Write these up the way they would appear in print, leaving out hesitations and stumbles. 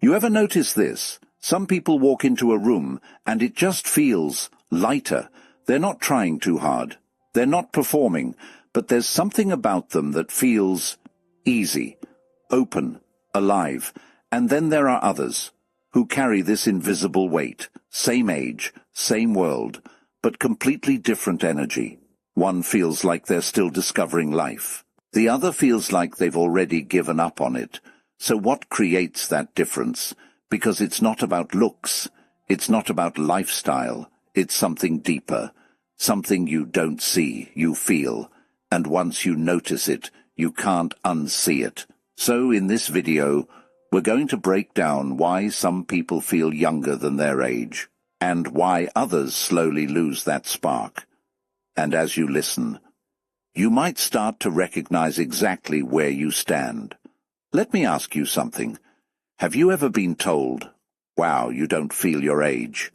You ever notice this? Some people walk into a room and it just feels lighter. They're not trying too hard. They're not performing, but there's something about them that feels easy, open, alive. And then there are others who carry this invisible weight, same age, same world, but completely different energy. One feels like they're still discovering life. The other feels like they've already given up on it. So what creates that difference? Because it's not about looks, it's not about lifestyle, it's something deeper, something you don't see, you feel, and once you notice it, you can't unsee it. So in this video, we're going to break down why some people feel younger than their age, and why others slowly lose that spark. And as you listen, you might start to recognize exactly where you stand. Let me ask you something. Have you ever been told, wow, you don't feel your age?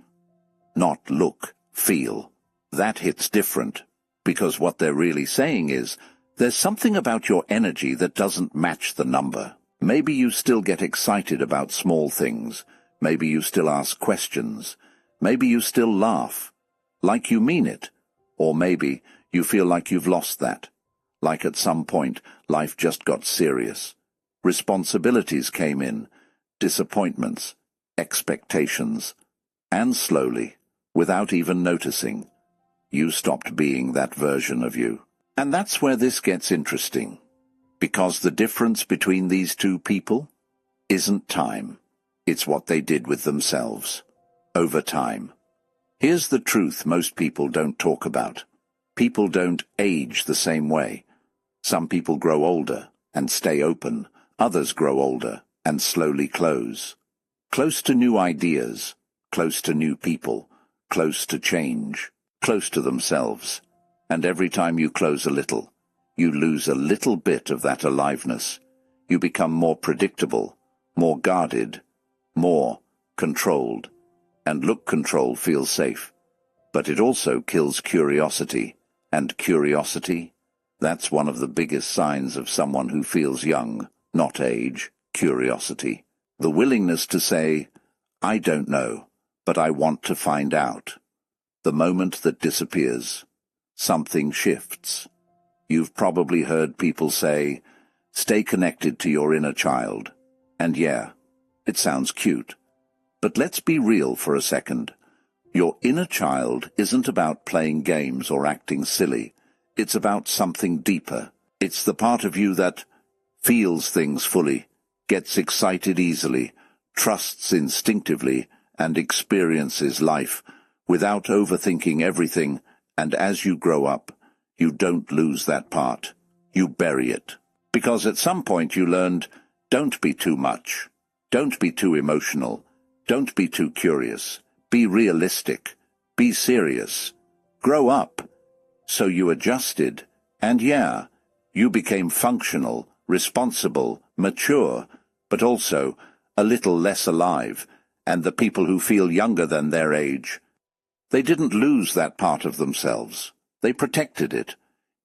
Not look, feel. That hits different, because what they're really saying is, there's something about your energy that doesn't match the number. Maybe you still get excited about small things. Maybe you still ask questions. Maybe you still laugh, like you mean it. Or maybe you feel like you've lost that. Like at some point, life just got serious. Responsibilities came in, disappointments, expectations, and slowly, without even noticing, you stopped being that version of you. And that's where this gets interesting, because the difference between these two people isn't time. It's what they did with themselves, over time. Here's the truth most people don't talk about. People don't age the same way. Some people grow older and stay open. Others grow older and slowly close. Close to new ideas, close to new people, close to change, close to themselves. And every time you close a little, you lose a little bit of that aliveness. You become more predictable, more guarded, more controlled. And look, control feels safe. But it also kills curiosity. And curiosity, that's one of the biggest signs of someone who feels young, not age, curiosity. The willingness to say, I don't know, but I want to find out. The moment that disappears, something shifts. You've probably heard people say, stay connected to your inner child. And yeah, it sounds cute. But let's be real for a second. Your inner child isn't about playing games or acting silly. It's about something deeper. It's the part of you that feels things fully, gets excited easily, trusts instinctively, and experiences life without overthinking everything. And as you grow up, you don't lose that part. You bury it. Because at some point you learned, don't be too much. Don't be too emotional. Don't be too curious. Be realistic. Be serious. Grow up. So you adjusted. And yeah, you became functional, responsible, mature, but also a little less alive. And the people who feel younger than their age, they didn't lose that part of themselves. They protected it,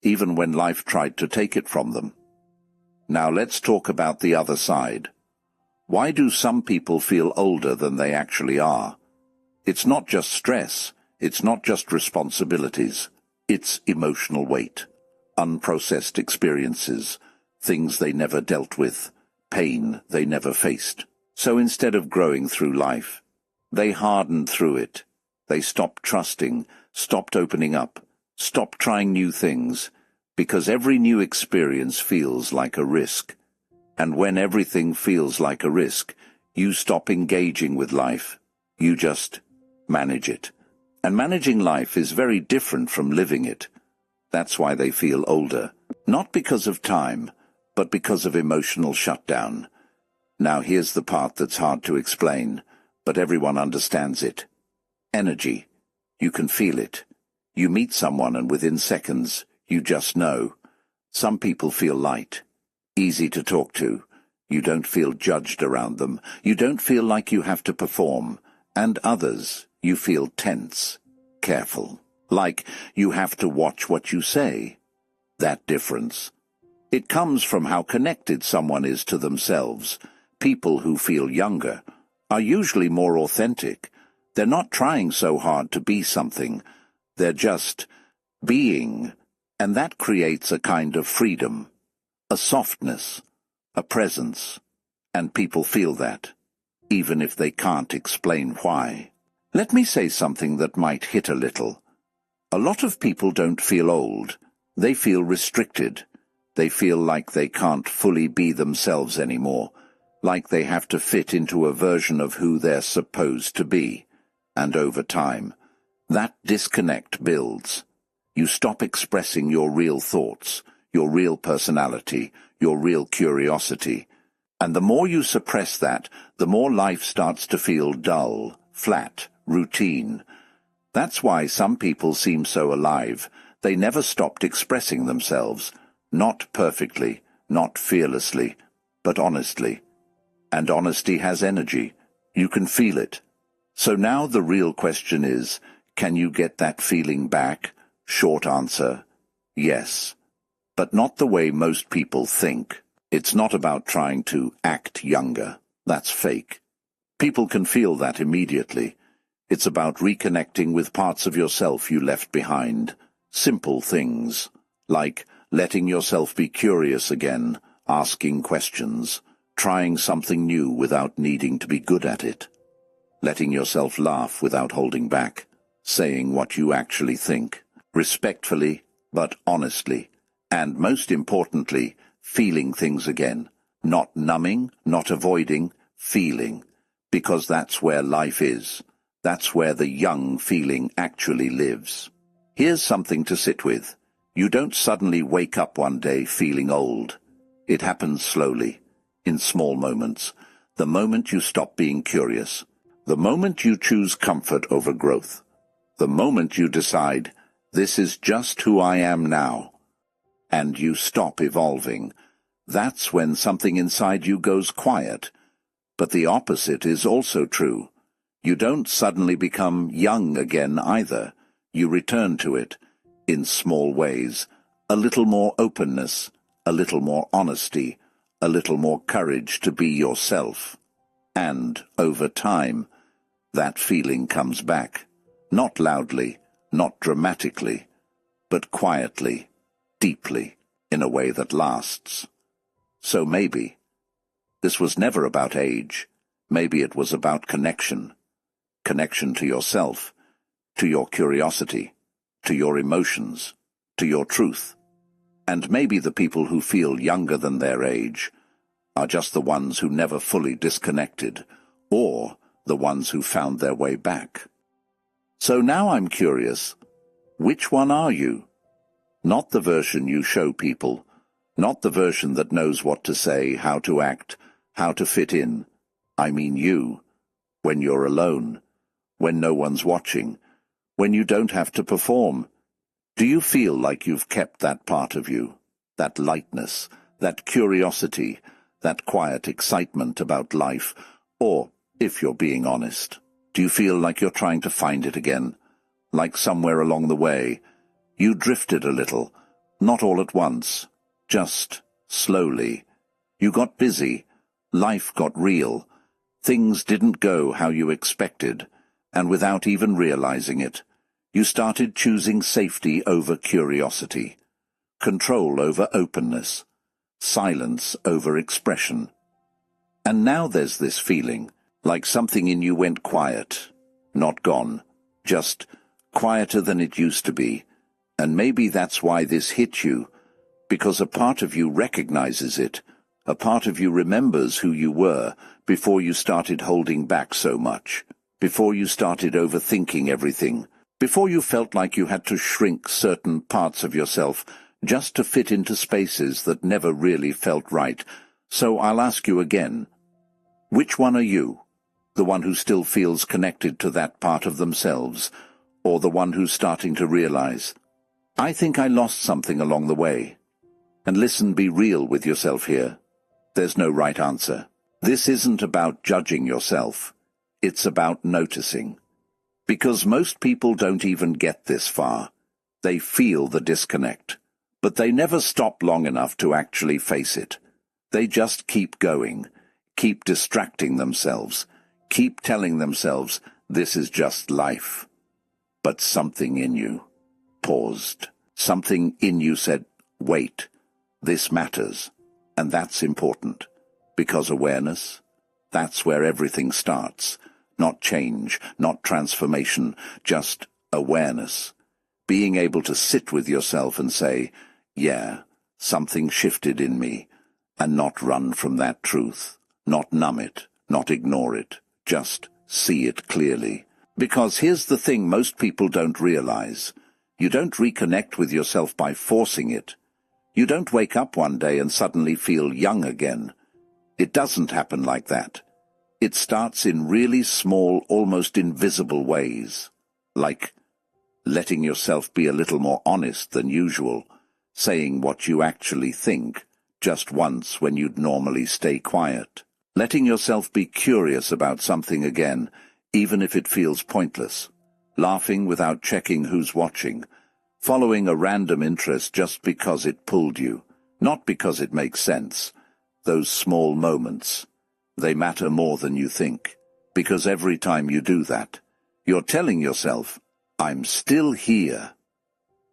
even when life tried to take it from them. Now let's talk about the other side. Why do some people feel older than they actually are? It's not just stress, it's not just responsibilities, it's emotional weight, unprocessed experiences, things they never dealt with, pain they never faced. So instead of growing through life, they hardened through it. They stopped trusting, stopped opening up, stopped trying new things, because every new experience feels like a risk. And when everything feels like a risk, you stop engaging with life. You just manage it. And managing life is very different from living it. That's why they feel older. Not because of time, but because of emotional shutdown. Now here's the part that's hard to explain, but everyone understands it. Energy. You can feel it. You meet someone and within seconds, you just know. Some people feel light, easy to talk to. You don't feel judged around them. You don't feel like you have to perform. And others, you feel tense, careful, like you have to watch what you say. That difference. It comes from how connected someone is to themselves. People who feel younger are usually more authentic. They're not trying so hard to be something. They're just being, and that creates a kind of freedom, a softness, a presence, and people feel that, even if they can't explain why. Let me say something that might hit a little. A lot of people don't feel old. They feel restricted. They feel like they can't fully be themselves anymore, like they have to fit into a version of who they're supposed to be. And over time, that disconnect builds. You stop expressing your real thoughts, your real personality, your real curiosity. And the more you suppress that, the more life starts to feel dull, flat, routine. That's why some people seem so alive. They never stopped expressing themselves. Not perfectly, not fearlessly, but honestly. And honesty has energy. You can feel it. So now the real question is, can you get that feeling back? Short answer, yes. But not the way most people think. It's not about trying to act younger. That's fake. People can feel that immediately. It's about reconnecting with parts of yourself you left behind. Simple things, like letting yourself be curious again, asking questions, trying something new without needing to be good at it. Letting yourself laugh without holding back, saying what you actually think, respectfully but honestly, and most importantly, feeling things again, not numbing, not avoiding, feeling, because that's where life is. That's where the young feeling actually lives. Here's something to sit with. You don't suddenly wake up one day feeling old. It happens slowly, in small moments, the moment you stop being curious. The moment you choose comfort over growth, the moment you decide, this is just who I am now, and you stop evolving, that's when something inside you goes quiet. But the opposite is also true. You don't suddenly become young again either. You return to it, in small ways, a little more openness, a little more honesty, a little more courage to be yourself. And, over time, that feeling comes back, not loudly, not dramatically, but quietly, deeply, in a way that lasts. So maybe this was never about age. Maybe it was about connection. Connection to yourself, to your curiosity, to your emotions, to your truth. And maybe the people who feel younger than their age are just the ones who never fully disconnected, or the ones who found their way back. So now I'm curious, which one are you? Not the version you show people, not the version that knows what to say, how to act, how to fit in. I mean you, when you're alone, when no one's watching, when you don't have to perform. Do you feel like you've kept that part of you, that lightness, that curiosity, that quiet excitement about life, or, if you're being honest, do you feel like you're trying to find it again? Like somewhere along the way, you drifted a little, not all at once, just slowly. You got busy, life got real, things didn't go how you expected, and without even realizing it, you started choosing safety over curiosity, control over openness, silence over expression. And now there's this feeling, like something in you went quiet, not gone, just quieter than it used to be. And maybe that's why this hit you, because a part of you recognizes it, a part of you remembers who you were before you started holding back so much, before you started overthinking everything, before you felt like you had to shrink certain parts of yourself just to fit into spaces that never really felt right. So I'll ask you again, which one are you? The one who still feels connected to that part of themselves, or the one who's starting to realize, I think I lost something along the way? And listen, be real with yourself here. There's no right answer. This isn't about judging yourself. It's about noticing. Because most people don't even get this far. They feel the disconnect, but they never stop long enough to actually face it. They just keep going, keep distracting themselves, keep telling themselves this is just life. But something in you paused. Something in you said, wait, this matters. And that's important, because awareness, that's where everything starts. Not change, not transformation, just awareness. Being able to sit with yourself and say, yeah, something shifted in me, and not run from that truth, not numb it, not ignore it, just see it clearly. Because here's the thing most people don't realize. You don't reconnect with yourself by forcing it. You don't wake up one day and suddenly feel young again. It doesn't happen like that. It starts in really small, almost invisible ways. Like letting yourself be a little more honest than usual, saying what you actually think, just once when you'd normally stay quiet. Letting yourself be curious about something again, even if it feels pointless. Laughing without checking who's watching. Following a random interest just because it pulled you, not because it makes sense. Those small moments, they matter more than you think. Because every time you do that, you're telling yourself, I'm still here.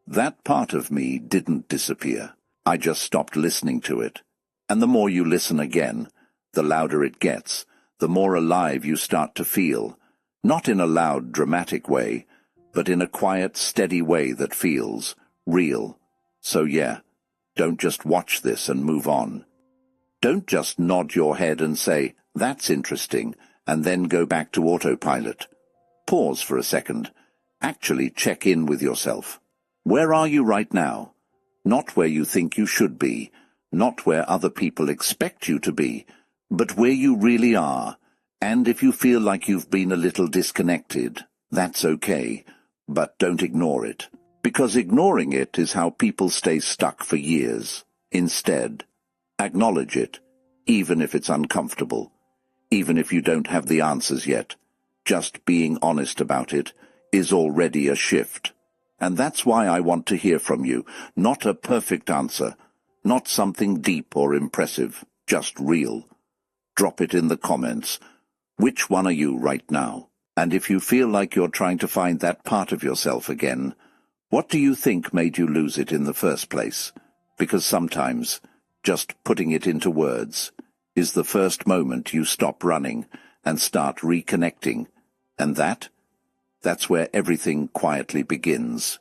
That part of me didn't disappear. I just stopped listening to it. And the more you listen again, the louder it gets, the more alive you start to feel. Not in a loud, dramatic way, but in a quiet, steady way that feels real. So yeah, don't just watch this and move on. Don't just nod your head and say, that's interesting, and then go back to autopilot. Pause for a second. Actually check in with yourself. Where are you right now? Not where you think you should be, not where other people expect you to be, but where you really are. And if you feel like you've been a little disconnected, that's okay, but don't ignore it. Because ignoring it is how people stay stuck for years. Instead, acknowledge it, even if it's uncomfortable, even if you don't have the answers yet. Just being honest about it is already a shift. And that's why I want to hear from you. Not a perfect answer, not something deep or impressive, just real. Drop it in the comments. Which one are you right now? And if you feel like you're trying to find that part of yourself again, what do you think made you lose it in the first place? Because sometimes, just putting it into words is the first moment you stop running and start reconnecting. And that's where everything quietly begins.